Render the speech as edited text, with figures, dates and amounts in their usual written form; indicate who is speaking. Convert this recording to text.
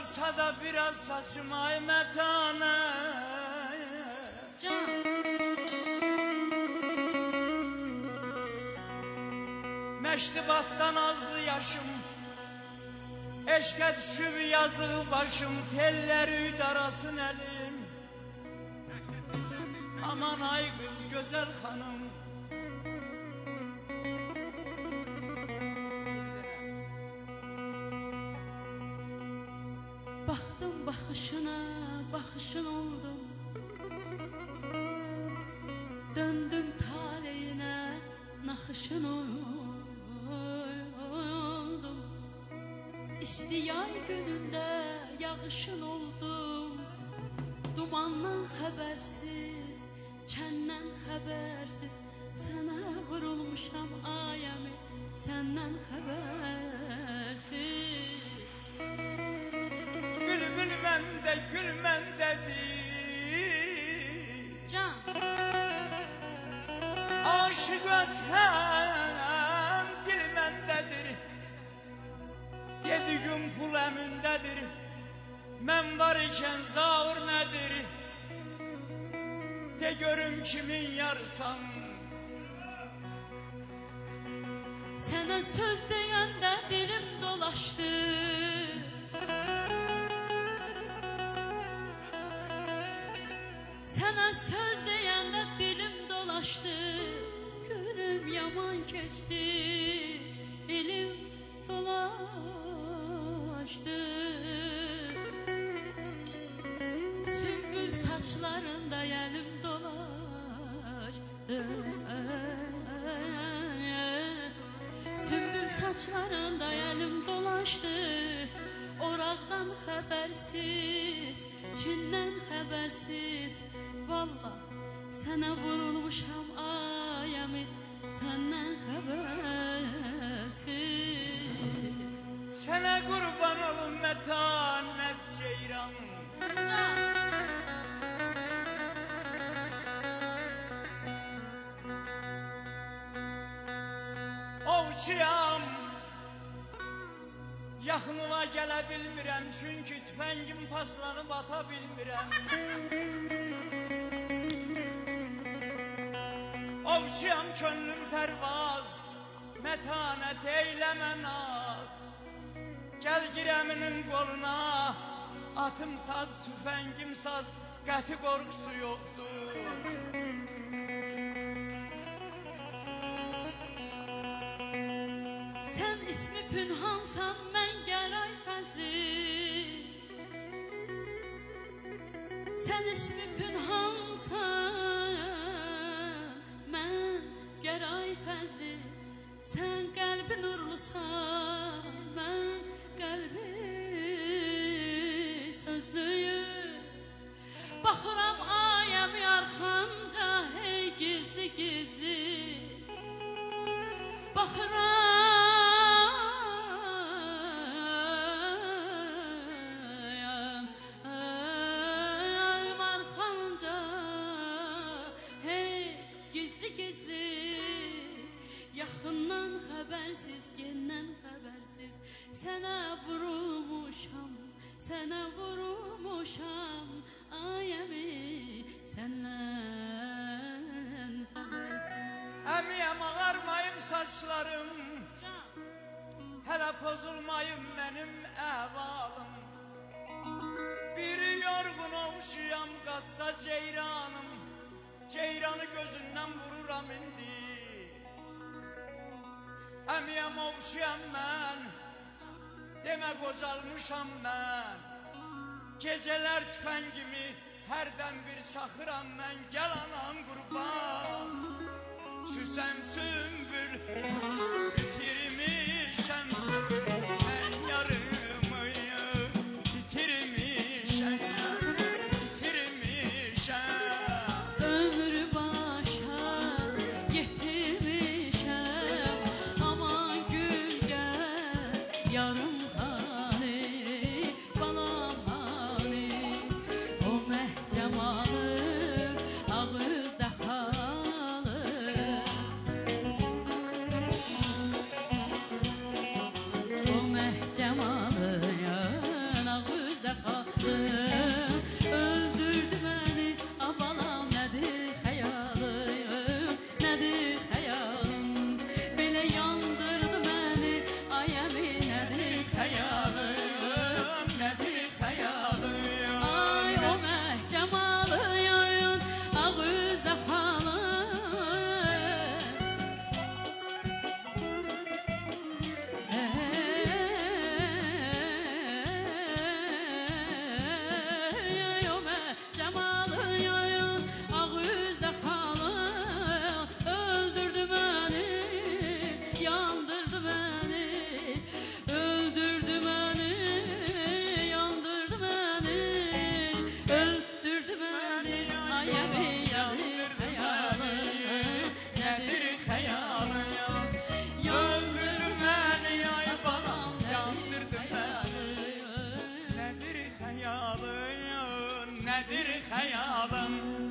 Speaker 1: kalsa da biraz saçım ay metane.
Speaker 2: Can.
Speaker 1: Meştibattan azdı yaşım, eşke düşüb yazığı başım, telleri darasın elim. Aman ay kız güzel hanım.
Speaker 2: Baktım bakışına, bakışın oldum. Döndüm taleyine, nakışın oldum. İsti yay gününde yağışın oldum. Dumandan habersiz, çəndən habersiz. Sana vurulmuşam ayəmi, senden habersiz.
Speaker 1: Bülbülmem de gülmem dedi.
Speaker 2: Can.
Speaker 1: Aşık ötem dilmendedir. Dediğim pul emindedir. Men var iken zavur nedir? De görüm kimin yarsan.
Speaker 2: Sana söz deyəndə dilim dolaşdı. Sana söz deyəndə dilim dolaşdı. Günüm yaman keçdi, elim dolaşdı. Sümbül saçlarında elim dolaşdı. Sümbül saçlarında elim dolaşdı. Oraqdan xəbərsiz, Çindən xəbərsiz. Vallahi sənə vurulmuşam ayəmi, səndən xəbərsiz.
Speaker 1: Sənə qurban olum mətanət ceyranım.
Speaker 2: Can.
Speaker 1: Ovçuyam, yaxınıma gələ bilmirəm, çünki tüfəngim paslanıb ata bilmirəm. Ovçuyam, könlüm pərvaz, mətanət eyləmə naz. Gəl girəminin qoluna, atım saz, tüfəngim saz, qəti qorxusu yoxdur.
Speaker 2: Sen ismi pünhansan, mən gəray fəzli. Sen ismi pünhansan, mən gəray fəzli. Sen qəlbi nurlusan, mən qəlbi sözlüyüm. Baxıram ayəmi arxamca, hey gizli gizli. Baxıram arxamca, hey gizli gizli. Yaxından xəbərsiz, gendən xəbərsiz. Sənə vurulmuşam, sənə vurulmuşam ayəmi, səndən xəbərsiz.
Speaker 1: Əmiyəm ağarmayım saçlarım,
Speaker 2: Can.
Speaker 1: hələ pozulmayım mənim əhvalım. Biri yorğun ovşuyam, qaçsa ceyranım, ceyranı gözündən vururam indi. Əmiyəm ovşuyam mən, demə qocalmışam mən. Gecələr tüfəngimi hərdən bir çaxıram mən, gəl anam qurban. Süsən sümbül bitirmişəm, mən yarımı bitirmişəm, bitirmişəm.
Speaker 2: Ömür başa getirmişəm, aman gül gəl yarım hali, balam hali. O məhcəmanı ağızda qalır.
Speaker 1: xəyalın, nədir xəyalın?